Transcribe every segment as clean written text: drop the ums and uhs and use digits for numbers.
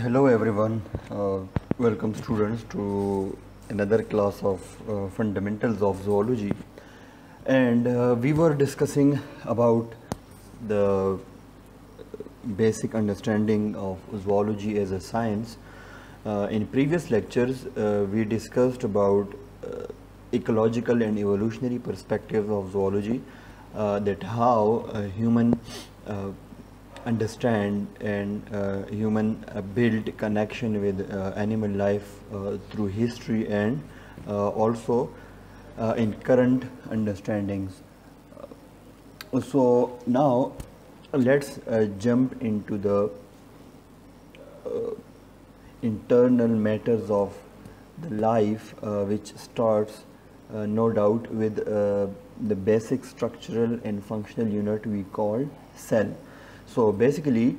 Hello everyone, welcome students to another class of fundamentals of zoology. And we were discussing about the basic understanding of zoology as a science. In previous lectures we discussed about ecological and evolutionary perspectives of zoology, that how human understand and human build connection with animal life through history and also in current understandings. So now let's jump into the internal matters of the life, which starts no doubt with the basic structural and functional unit we call cell. So basically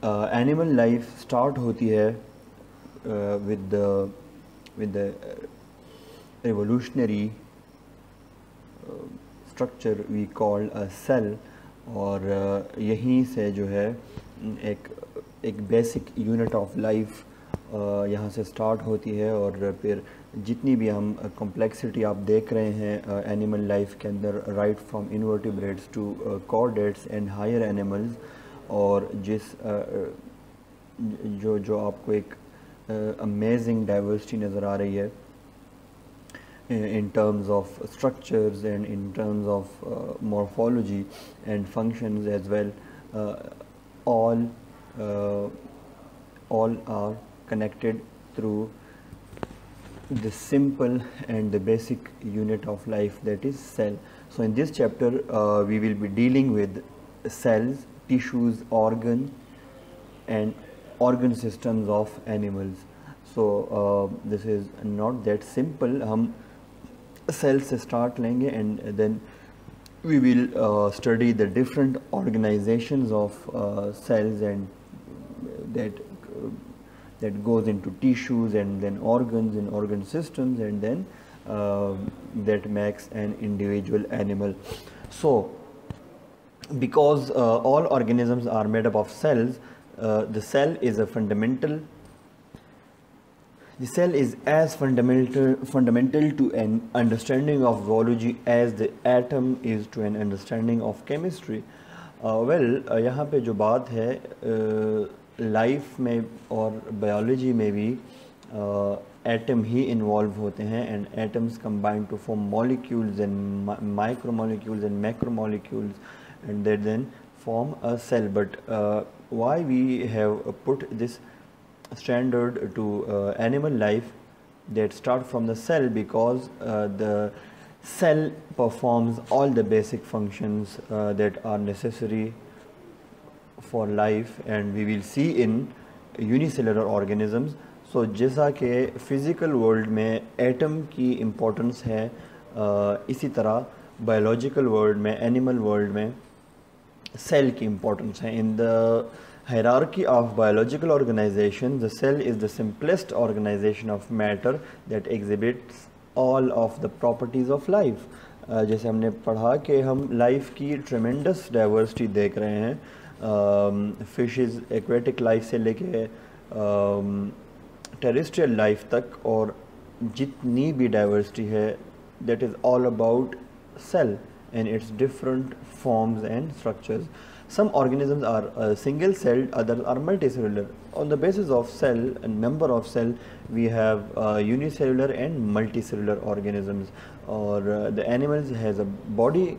animal life start होती है with the evolutionary structure we call a cell, और यहीं से जो है एक basic unit of life यहाँ से स्टार्ट होती है, और फिर जितनी भी हम कॉम्प्लेक्सिटी आप देख रहे हैं एनिमल लाइफ के अंदर, right from invertebrates to chordates and higher animals, और जिस जो आपको एक अमेजिंग डाइवर्सिटी नज़र आ रही है in terms of structures and in terms of morphology and functions as well. All are connected through the simple and the basic unit of life, that is cell. So in this chapter we will be dealing with cells, tissues, organ and organ systems of animals. So this is not that simple. हम cells से start लेंगे and then we will study the different organizations of cells, and that goes into tissues and then organs and organ systems, and then that makes an individual animal. So because all organisms are made up of cells, the cell is a fundamental. The cell is as fundamental to an understanding of zoology as the atom is to an understanding of chemistry. यहाँ पे जो बात है life में और biology में भी atom ही involve होते हैं, and atoms combine to form molecules and micromolecules and macromolecules and that then form a cell. But why we have put this standard to animal life that start from the cell? Because the cell performs all the basic functions that are necessary for life, and we will see in unicellular organisms. So जैसा कि physical world में atom की importance है, इसी तरह biological world में, animal world में cell की importance है. In the hierarchy of biological organization, the cell is the simplest organization of matter that exhibits all of the properties of life. जैसे हमने पढ़ा कि हम लाइफ की ट्रेमेंडस डाइवर्सिटी देख रहे हैं, फिशेस एक्वेटिक लाइफ से लेके टेरेस्ट्रियल लाइफ तक, और जितनी भी डाइवर्सिटी है that is all about cell and its different forms and structures. Some organisms are single celled, others are multicellular. On the basis of cell and number of cell, we have unicellular and multicellular organisms. Or the animals has a body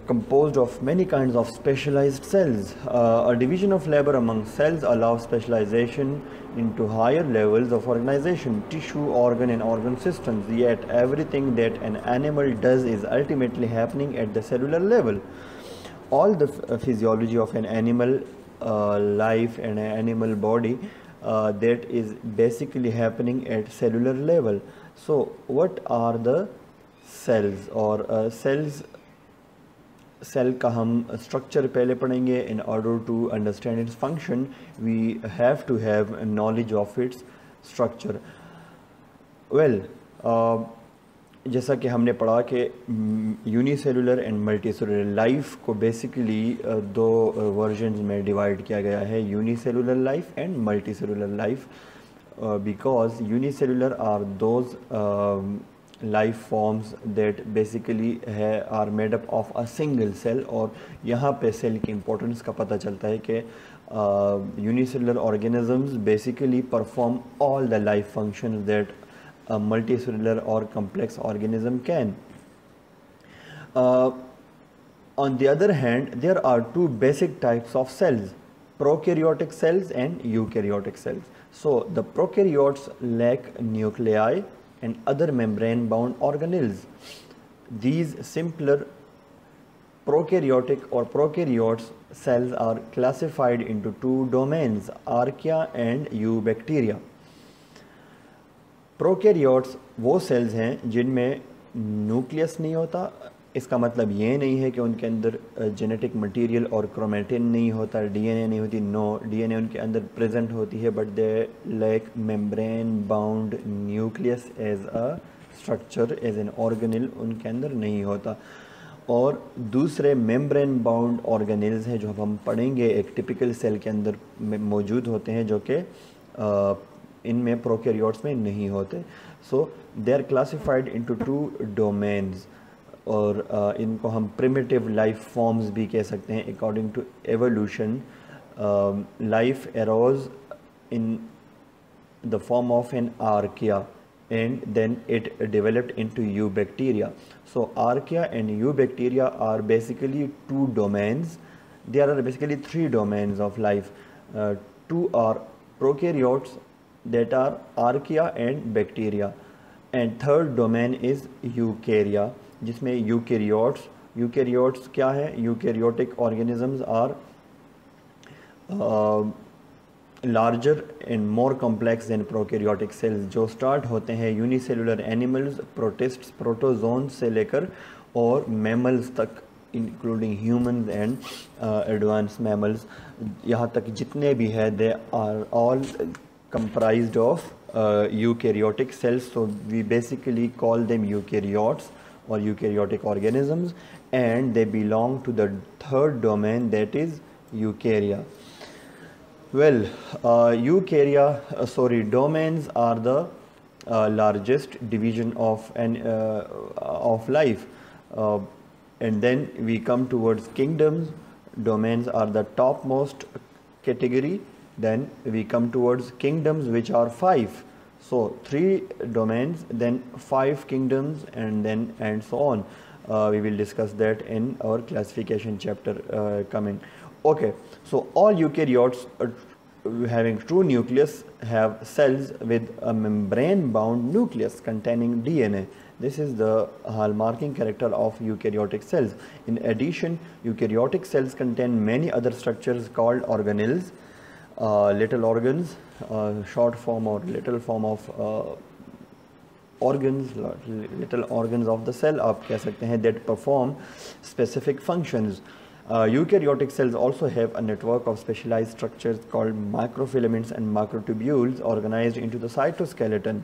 composed of many kinds of specialized cells. A division of labor among cells allows specialization into higher levels of organization, tissue, organ and organ systems. Yet everything that an animal does is ultimately happening at the cellular level. All the physiology of an animal life and an animal body, that is basically happening at cellular level. So what are the cells? Or cells, cell का हम structure पहले पढ़ेंगे. In order to understand its function we have to have knowledge of its structure. जैसा कि हमने पढ़ा कि unicellular and multicellular life को बेसिकली दो वर्जन्स में डिवाइड किया गया है, unicellular life and multicellular life, because unicellular are those life forms that basically है are made up of a single cell. और यहाँ पे सेल की इम्पोर्टेंस का पता चलता है कि unicellular organisms basically perform all the life functions that a multicellular or complex organism can. On the other hand, there are two basic types of cells, prokaryotic cells and eukaryotic cells. So the prokaryotes lack nuclei and other membrane bound organelles. These simpler prokaryotic or prokaryotes cells are classified into two domains, archaea and eubacteria. Prokaryotes वो sales हैं जिनमें nucleus नहीं होता। इसका मतलब ये नहीं है कि उनके अंदर जेनेटिक मटेरियल और क्रोमेटिन नहीं होता, डीएनए नहीं होती। नो, डीएनए उनके अंदर प्रेजेंट होती है, but they like membrane bound nucleus as a structure, as an organelle उनके अंदर नहीं होता। और दूसरे मेम्ब्रेन बाउंड ऑर्गेनेल्स हैं जो हम पढ़ेंगे, एक टिपिकल सेल के अंदर मौजूद होते हैं, जो कि इनमें प्रोकैरियोट्स में नहीं होते। So they are classified into two domains, और इनको हम प्रिमिटिव लाइफ फॉर्म्स भी कह सकते हैं। According to evolution, life arose in the form of an archaea and then it developed into eubacteria. So archaea and eubacteria are basically two domains. There are basically three domains of life. Two are prokaryotes, that are archaea and bacteria, and third domain is eukarya, जिसमें eukaryotes क्या है? Eukaryotic organisms are larger and more complex than prokaryotic cells, जो start होते हैं unicellular animals, प्रोटिस्ट्स, protozoans से लेकर और mammals तक, including humans and advanced mammals. यहाँ तक जितने भी है they are all comprised of eukaryotic cells. So we basically call them eukaryotes or eukaryotic organisms, and they belong to the third domain, that is eukarya. Well, domains are the largest division of life, and then we come towards kingdoms. Domains are the topmost category. Then we come towards kingdoms, which are 5. So 3 domains, then 5 kingdoms, and so on. We will discuss that in our classification chapter coming. Okay, so all eukaryotes having true nucleus have cells with a membrane bound nucleus containing DNA. This is the hallmarking character of eukaryotic cells. In addition, eukaryotic cells contain many other structures called organelles, little organs, short form or little form of organs, little organs of the cell आप कह सकते हैं, that perform specific functions. Eukaryotic cells also have a network of specialized structures called microfilaments and microtubules organized into the cytoskeleton.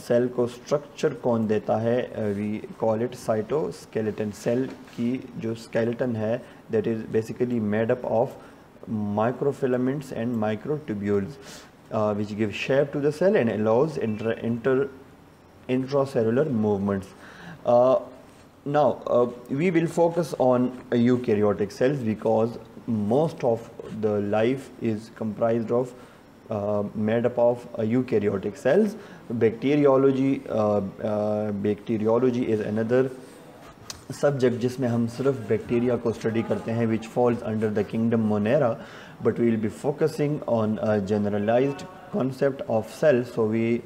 Cell को structure कौन देता है? We call it cytoskeleton. Cell की जो स्केलेटन है, that is basically made up of microfilaments and microtubules, which give shape to the cell and allows intracellular movements. Now we will focus on eukaryotic cells because most of the life is comprised of made up of eukaryotic cells. Bacteriology is another subject जिसमें हम सिर्फ bacteria को study करते हैं, which falls under the kingdom Monera, but we will be focusing on a generalized concept of cell. So we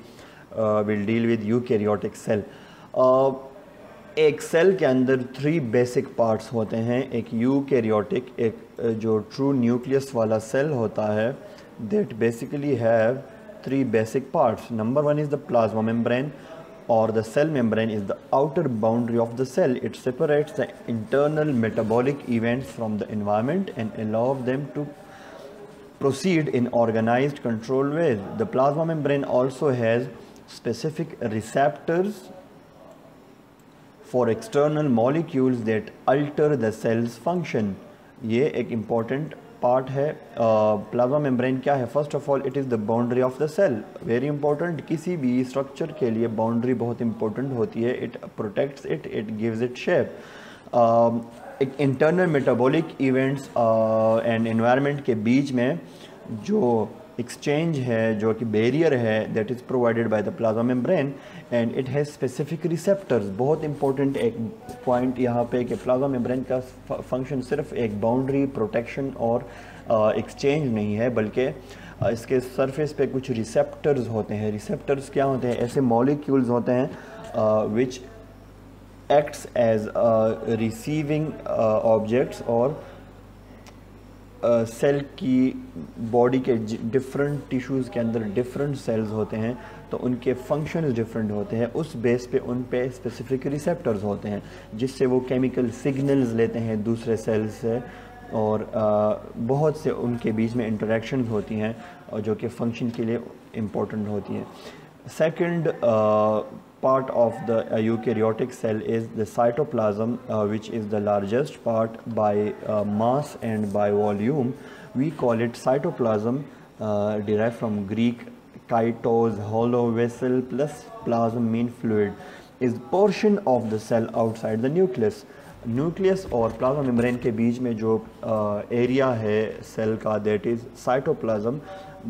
will deal with eukaryotic cell. एक cell के अंदर 3 basic parts होते हैं. एक यूकैरियोटिक, एक जो ट्रू न्यूक्लियस वाला सेल होता है, that basically have 3 basic parts. Number 1 is the plasma membrane, or the cell membrane is the outer boundary of the cell. It separates the internal metabolic events from the environment and allows them to proceed in organized controlled ways. The plasma membrane also has specific receptors for external molecules that alter the cell's function. ये एक important part है। Plasma membrane क्या है? First of all it is the boundary of the cell, very important. किसी भी structure के लिए boundary बहुत इंपॉर्टेंट होती है। It protects it, it gives it shape. एक internal metabolic events and environment के बीच में जो एक्सचेंज है, जो कि बैरियर है, that is provided by the plasma membrane and it has specific receptors. बहुत इंपॉर्टेंट एक पॉइंट यहाँ पे कि प्लाज्मा मेम्ब्रेन का फंक्शन सिर्फ एक बाउंड्री प्रोटेक्शन और एक्सचेंज नहीं है, बल्कि इसके सरफेस पे कुछ रिसेप्टर्स होते हैं। रिसेप्टर्स क्या होते हैं? ऐसे मॉलिक्यूल्स होते हैं which acts as receiving objects और सेल की बॉडी के डिफरेंट टिश्यूज़ के अंदर डिफरेंट सेल्स होते हैं, तो उनके फंक्शंस डिफरेंट होते हैं। उस बेस पे उन पे स्पेसिफिक रिसेप्टर्स होते हैं जिससे वो केमिकल सिग्नल्स लेते हैं दूसरे सेल्स से, और बहुत से उनके बीच में इंटरेक्शंस होती हैं और जो कि फंक्शन के लिए इम्पोर्टेंट होती हैं। Second part of the eukaryotic cell is the cytoplasm, which is the largest part by mass and by volume. We call it cytoplasm, derived from Greek kaitos, hollow vessel, plus plasm mean fluid, is portion of the cell outside the nucleus. Nucleus और plasma membrane के बीच में जो area है cell का, that is cytoplasm.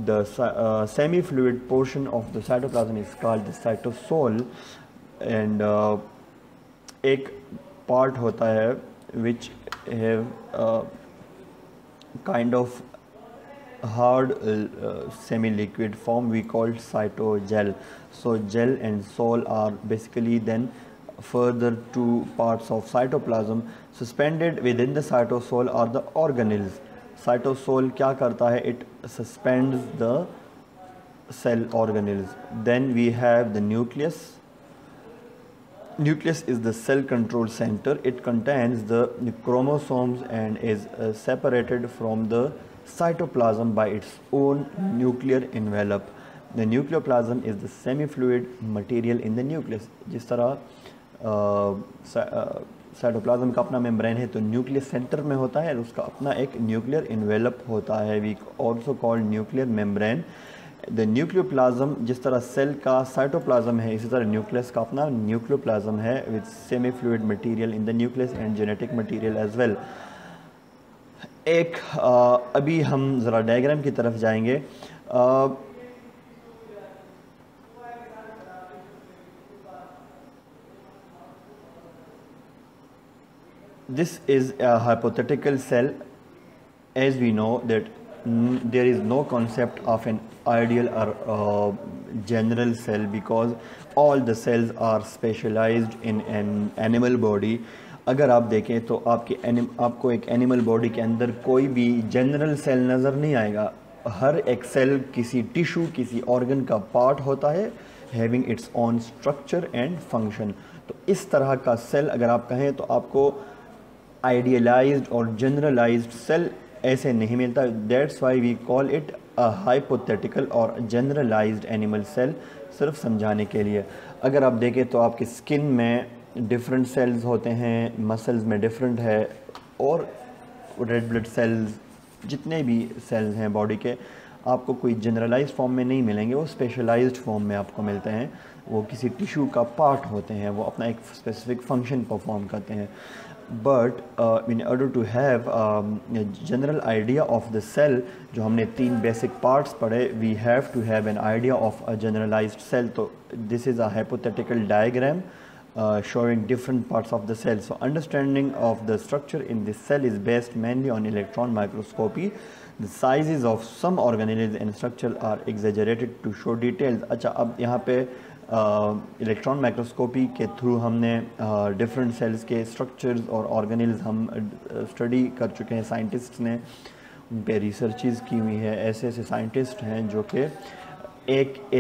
The semi fluid portion of the cytoplasm is called the cytosol. And एक part होता है which have kind of hard semi-liquid form, we called cytogel. So gel and sol are basically then further two parts of cytoplasm. Suspended within the cytosol are the organelles. Cytosol क्या करता है? It suspends the cell organelles. Then we have the nucleus. Nucleus is the cell control center. It contains the chromosomes and is separated from the cytoplasm by its own nuclear envelope. The nucleoplasm is the semi-fluid material in the nucleus. जिस तरह cytoplasm का अपना membrane है, तो nucleus centre में होता है, उसका अपना एक न्यूक्लियर इन्वेलप होता है। We also called nuclear membrane. The nucleoplasm, जिस तरह सेल का साइटोप्लाज्म है, इसी तरह न्यूक्लियस का अपना न्यूक्लियोप्लाज्म है with semi fluid material in the nucleus and genetic material as well. एक अभी हम ज़रा डायग्राम की तरफ जाएंगे। This is a hypothetical cell. As we know that there is no concept of an ideal or general cell, because all the cells are specialized in an animal body. अगर आप देखें तो आपको एक एनिमल बॉडी के अंदर कोई भी जनरल सेल नज़र नहीं आएगा। हर एक सेल किसी टिश्यू, किसी ऑर्गन का पार्ट होता है, having its own structure and function. तो इस तरह का सेल अगर आप कहें तो आपको आइडियलाइज्ड और जनरलाइज्ड सेल ऐसे नहीं मिलता। That's why we call it a hypothetical और जनरलाइज्ड एनिमल सेल, सिर्फ समझाने के लिए। अगर आप देखें तो आपकी स्किन में डिफरेंट सेल्स होते हैं, मसल्स में डिफरेंट है, और रेड ब्लड सेल्स, जितने भी सेल्स हैं बॉडी के, आपको कोई जनरलाइज्ड फॉर्म में नहीं मिलेंगे, वो स्पेशलाइज्ड फॉर्म में आपको मिलते हैं। वो किसी टिश्यू का पार्ट होते हैं, वो अपना एक स्पेसिफिक फंक्शन परफॉर्म करते हैं। But in order to have general idea of the cell, जो हमने 3 बेसिक पार्ट्स पढ़े, we have to have an idea of a generalised cell. तो this is a hypothetical diagram showing different parts of the cell. So understanding of the structure in this cell is based mainly on electron microscopy. The sizes of some organelles and structure are exaggerated to show details. अच्छा, अब यहाँ पे electron microscopy के through हमने different cells के structures और organelles हम study कर चुके हैं। साइंटिस्ट्स ने उन पे रिसर्चेस की हुई है। ऐसे ऐसे साइंटिस्ट हैं जो कि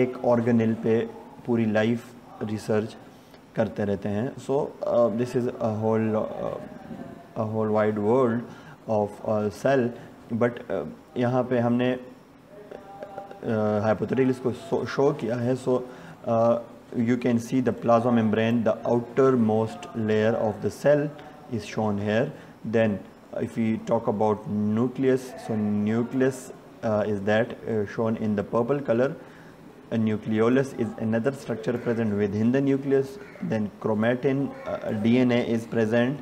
एक ऑर्गेनेल पे पूरी लाइफ रिसर्च करते रहते हैं। So this is a whole wide world of cell. But यहाँ पे हमने हाइपोथेटिकल इसको शो किया है। सो you can see the plasma membrane, the outermost layer of the cell is shown here. Then if we talk about nucleus, so nucleus is that shown in the purple color. A nucleolus is another structure present within the nucleus. Then chromatin, DNA is present,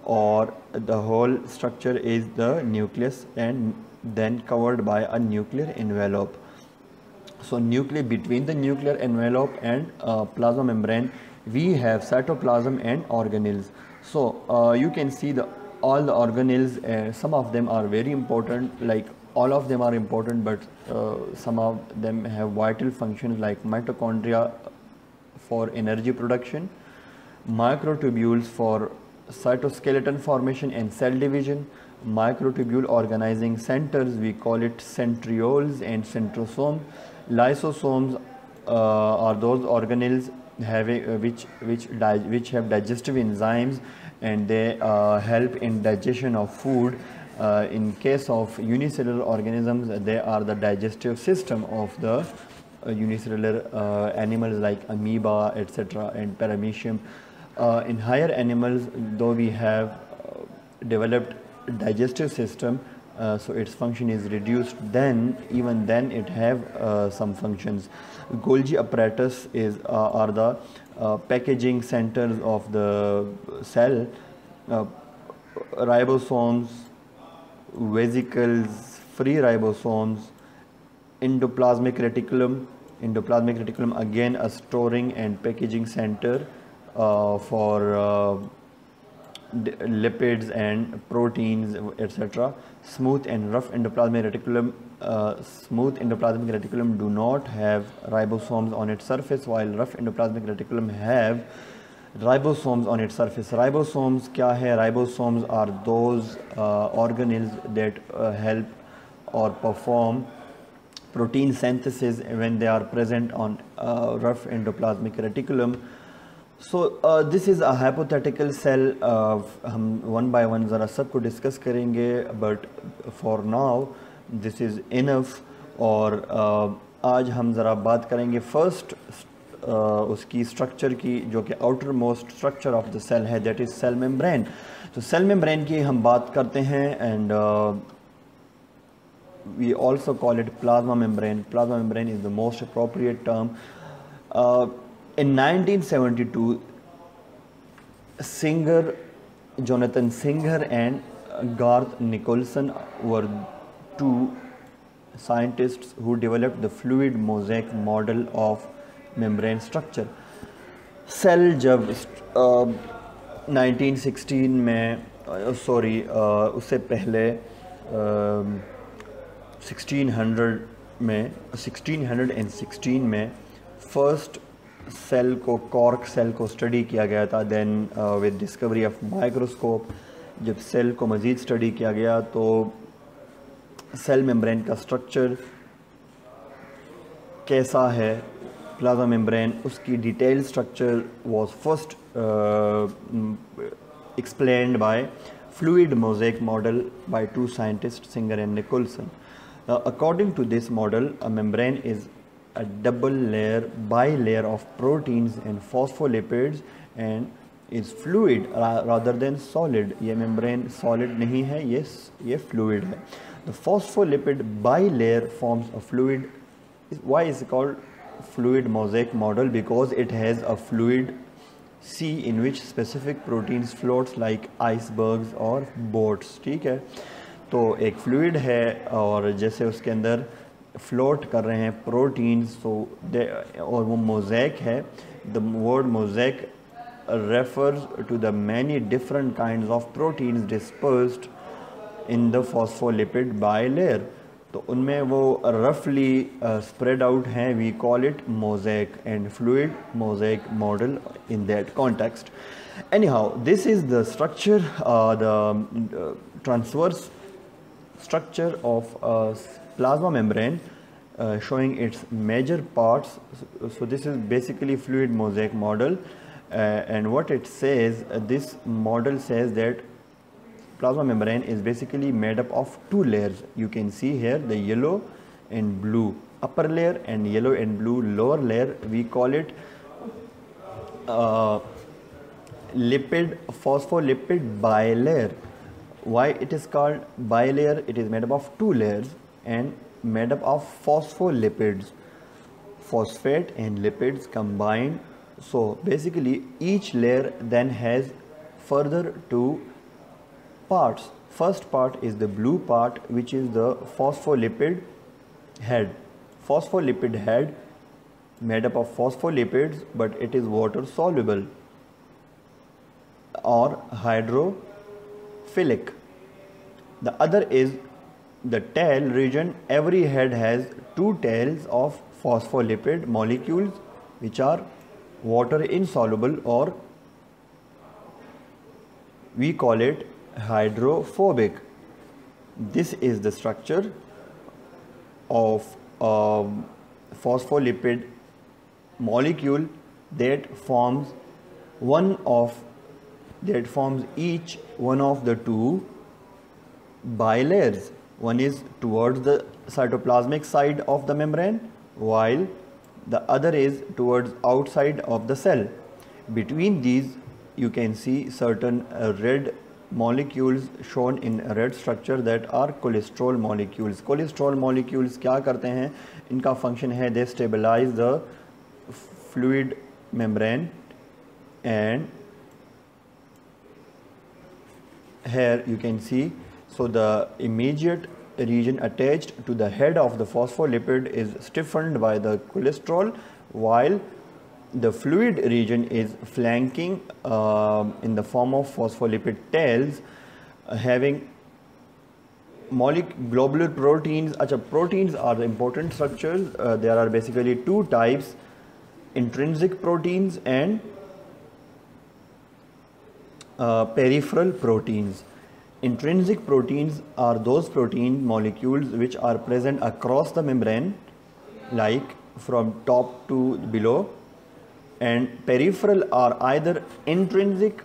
or the whole structure is the nucleus and then covered by a nuclear envelope. So between the nuclear envelope and plasma membrane, we have cytoplasm and organelles. So you can see all the organelles. Some of them are very important, like all of them are important, but some of them have vital functions like mitochondria for energy production, microtubules for cytoskeleton formation and cell division, microtubule organizing centers, we call it centrioles and centrosomes. Lysosomes are those organelles which have digestive enzymes, and they help in digestion of food. In case of unicellular organisms, they are the digestive system of the unicellular animals like amoeba, etc., and paramecium. In higher animals, though we have developed digestive system, so its function is reduced, then even then it have some functions. Golgi apparatus are the packaging centers of the cell. Ribosomes, vesicles, free ribosomes, endoplasmic reticulum. Endoplasmic reticulum again a storing and packaging center for lipids and proteins, etc. Smooth and rough endoplasmic reticulum. Smooth endoplasmic reticulum do not have ribosomes on its surface, while rough endoplasmic reticulum have ribosomes on its surface. Ribosomes kya hai? Ribosomes are those organelles that help or perform protein synthesis when they are present on rough endoplasmic reticulum. So this is a hypothetical cell. हम one by one ज़रा सबको discuss करेंगे, but for now this is enough. और आज हम ज़रा बात करेंगे फर्स्ट उसकी स्ट्रक्चर की, जो कि outermost structure of the cell है, दैट इज़ सेल मेम्ब्रेन. तो सेल मेम्ब्रेन की हम बात करते हैं, and we also call it plasma membrane. Plasma membrane is the most appropriate term. In 1972, Jonathan Singer and Garth Nicholson were two scientists who developed the fluid mosaic model of membrane structure. Cell जब 1916 में उससे पहले 1616 में first cell को, cork cell को study किया गया था. Then with discovery of microscope, जब सेल को मज़ीद स्टडी किया गया तो सेल मेम्ब्रेन का स्ट्रक्चर कैसा है, प्लाज्मा मेम्ब्रेन, उसकी detail structure was first explained by fluid mosaic model by two scientists, Singer and Nicholson. According to this model, a membrane is a double layer, bilayer of proteins and phospholipids and is fluid rather than solid. ये membrane solid नहीं है, ये fluid है. The phospholipid bilayer forms a fluid. Why is it called fluid mosaic model? Because it has a fluid sea in which specific proteins floats like icebergs or boats. ठीक है, तो एक fluid है और जैसे उसके अंदर float कर रहे हैं proteins, so और वो mosaic है. The word mosaic refers to the many different kinds of proteins dispersed in the phospholipid bilayer. तो उनमें वो roughly spread out हैं. We call it mosaic and fluid mosaic model in that context. Anyhow, this is the structure, the transverse structure of plasma membrane, showing its major parts. So this is basically fluid mosaic model, and what it says, this model says that plasma membrane is basically made up of two layers. You can see here the yellow and blue upper layer and yellow and blue lower layer. We call it lipid, phospholipid bilayer. Why it is called bilayer? It is made up of two layers and made up of phospholipids, phosphate and lipids combined. So basically each layer then has further two parts. First part is the blue part, which is the phospholipid head. Phospholipid head made up of phospholipids, but it is water soluble or hydrophilic. The other is the tail region. Every head has two tails of phospholipid molecules which are water insoluble, or we call it hydrophobic. This is the structure of phospholipid molecule that forms each one of the two bilayers. One is towards the cytoplasmic side of the membrane, while the other is towards outside of the cell. Between these you can see certain red molecules shown in a red structure that are cholesterol molecules. Cholesterol molecules क्या करते हैं? इनका function है they stabilize the fluid membrane, and here you can see, so the immediate region attached to the head of the phospholipid is stiffened by the cholesterol, while the fluid region is flanking in the form of phospholipid tails having globular proteins. Proteins are the important structures. There are basically two types: intrinsic proteins and peripheral proteins. Intrinsic proteins are those protein molecules which are present across the membrane, like from top to below, and peripheral are either extrinsic,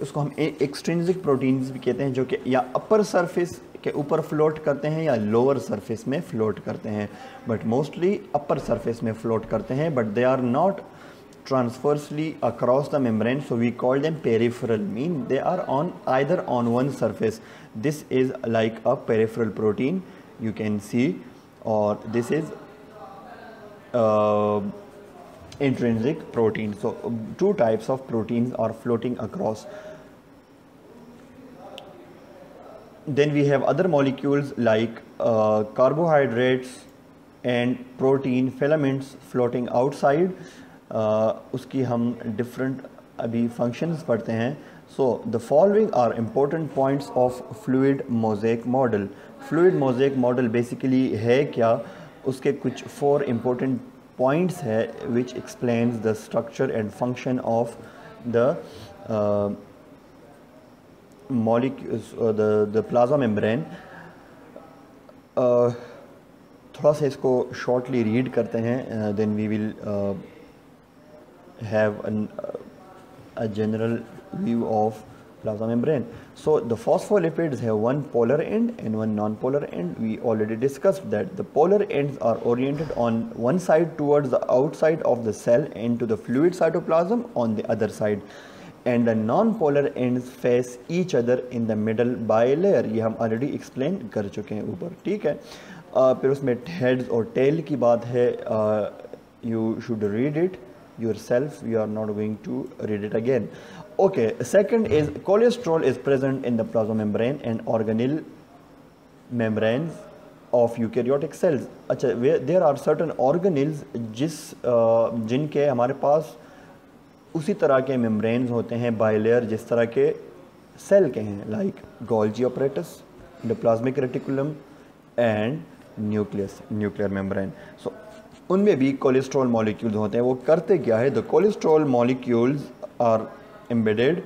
उसको हम extrinsic proteins भी कहते हैं, जो कि या upper surface के ऊपर float करते हैं या lower surface में float करते हैं, but mostly upper surface में float करते हैं, but they are not transversely across the membrane, so we call them peripheral, mean they are either on one surface. This is like a peripheral protein, you can see, or this is intrinsic protein. So two types of proteins are floating across. Then we have other molecules like carbohydrates and protein filaments floating outside. उसकी हम different अभी functions पढ़ते हैं. So the following are important points of fluid mosaic model. Fluid mosaic model basically है क्या? उसके कुछ 4 important points है which explains the structure and function of the molecules, the plasma membrane. थोड़ा सा इसको shortly read करते हैं, then we will have a general view of plasma membrane. So the phospholipids have one polar end and one non-polar end. We already discussed that the polar ends are oriented on one side towards the outside of the cell and to the fluid cytoplasm on the other side, and the non-polar ends face each other in the middle bilayer. ये हम already explain कर चुके हैं ऊपर, ठीक है. फिर उसमें heads और tail की बात है, you should read it yourself, you are not going to read it again. Okay, second is cholesterol is present in the plasma membrane and organelle membranes of eukaryotic cells. अच्छा, there are certain organelles जिनके हमारे पास उसी तरह के membranes होते हैं bilayer जिस तरह के cell के हैं, like Golgi apparatus, the plasmic reticulum and nuclear membrane. So उनमें भी कोलेस्ट्रॉल मॉलिक्यूल्स होते हैं. वो करते क्या है? The cholesterol molecules are embedded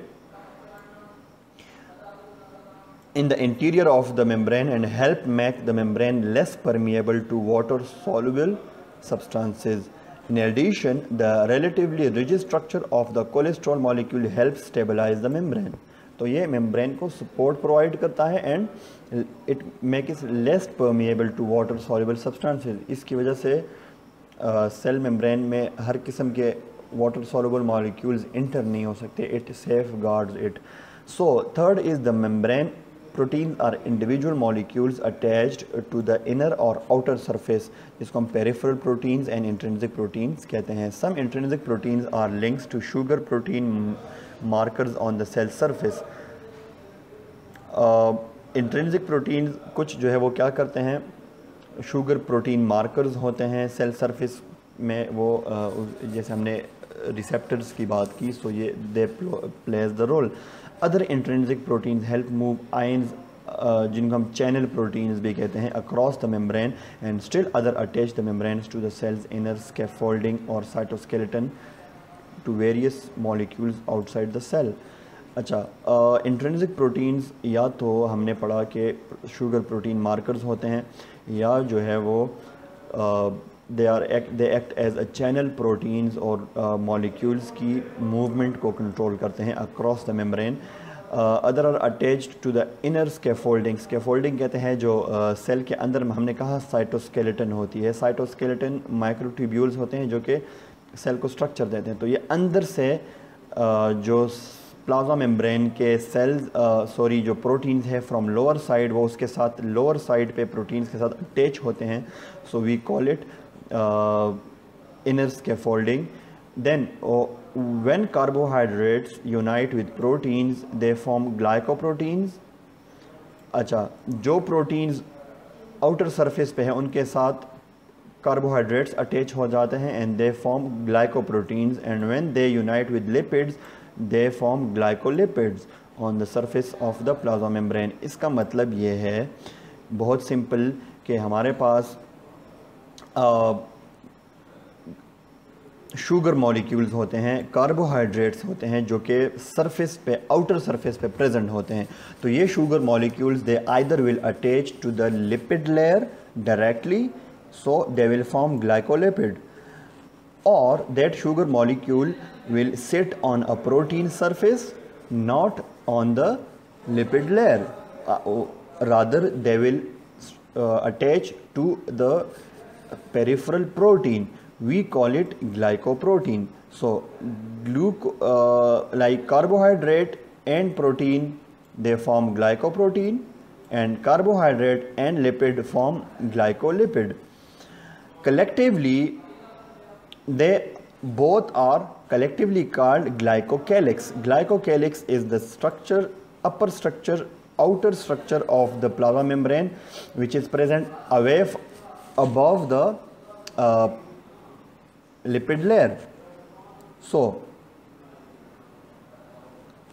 in the interior of the membrane and help make the membrane less permeable to water soluble substances. In addition, the relatively rigid structure of the cholesterol molecule helps stabilize the membrane. तो ये membrane को support provide करता है and it makes it less permeable to water soluble substances. इसकी वजह से cell membrane में हर किस्म के वाटर soluble molecules इंटर नहीं हो सकते. It safeguards it. So third is the membrane proteins are individual molecules attached to the inner or outer surface. इसको हम peripheral proteins and intrinsic proteins कहते हैं. Some intrinsic proteins are links to sugar protein markers on the cell surface. Intrinsic proteins कुछ जो है वो क्या करते हैं, शुगर प्रोटीन मार्कर्स होते हैं सेल सरफेस में. वो जैसे हमने रिसेप्टर्स की बात की, सो ये they plays the role. Other intrinsic proteins help move ions, जिनको हम चैनल प्रोटीन्स भी कहते हैं, across the membrane and still other attach the membranes to the cell's inner scaffolding और cytoskeleton to various molecules outside the cell. अच्छा, intrinsic proteins या तो हमने पढ़ा कि शुगर प्रोटीन मार्कर्स होते हैं, या जो है वो they act as a channel proteins और मॉलिक्यूल्स की मूवमेंट को कंट्रोल करते हैं across the membrane. Other are attached to the inner scaffolding. Scaffolding कहते हैं जो सेल के अंदर हमने कहा साइटोस्केलेटन होती है. साइटोस्केलेटन माइक्रोट्यूब्यूल्स होते हैं जो कि सेल को स्ट्रक्चर देते हैं. तो ये अंदर से जो प्लाज्मा मेम्ब्रेन के सेल्स जो प्रोटीन्स है फ्रॉम लोअर साइड, वो उसके साथ लोअर साइड पे प्रोटीन्स के साथ अटैच होते हैं. So we call it inner scaffolding. Then when carbohydrates unite with proteins they form glycoproteins. अच्छा, जो प्रोटीन्स आउटर सरफेस पे हैं उनके साथ कार्बोहाइड्रेट्स अटैच हो जाते हैं and they form glycoproteins. And when they unite with lipids they form glycolipids on the surface of the plasma membrane. इसका मतलब ये है बहुत सिंपल कि हमारे पास शुगर मॉलिक्यूल्स होते हैं, कार्बोहाइड्रेट्स होते हैं जो कि सरफेस पे, आउटर सरफेस पे प्रेजेंट होते हैं. तो ये sugar molecules they either will attach to the lipid layer directly, so they will form glycolipid, or that sugar molecule will sit on a protein surface, not on the lipid layer. Rather they will attach to the peripheral protein. We call it glycoprotein. So like carbohydrate and protein, they form glycoprotein, and carbohydrate and lipid form glycolipid. Collectively they both are collectively called glycocalyx. Glycocalyx is the structure, upper structure, outer structure of the plasma membrane, which is present above the lipid layer. So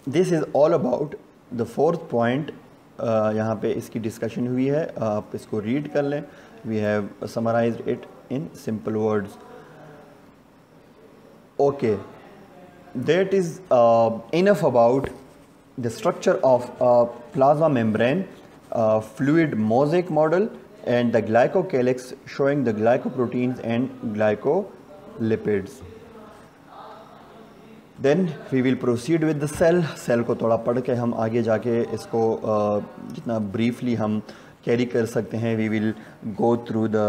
this is all about the fourth point. यहाँ पे इसकी discussion हुई है, आप इसको read कर लें. We have summarized it in simple words. Okay, that is enough about the structure of plasma membrane, fluid mosaic model, and the glycocalyx showing the glycoproteins and glycolipids. Then we will proceed with the cell. Cell को थोड़ा पढ़ के हम आगे जाके इसको जितना briefly हम carry कर सकते हैं. We will go through the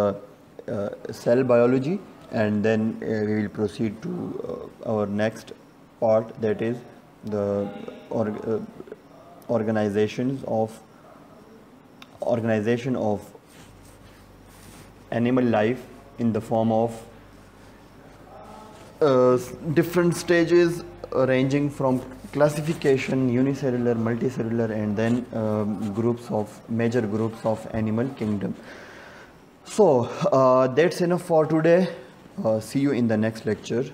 cell biology. And then we will proceed to our next part, that is the organization of animal life in the form of different stages ranging from classification, unicellular, multicellular, and then major groups of animal kingdom. So that's enough for today. See you in the next lecture.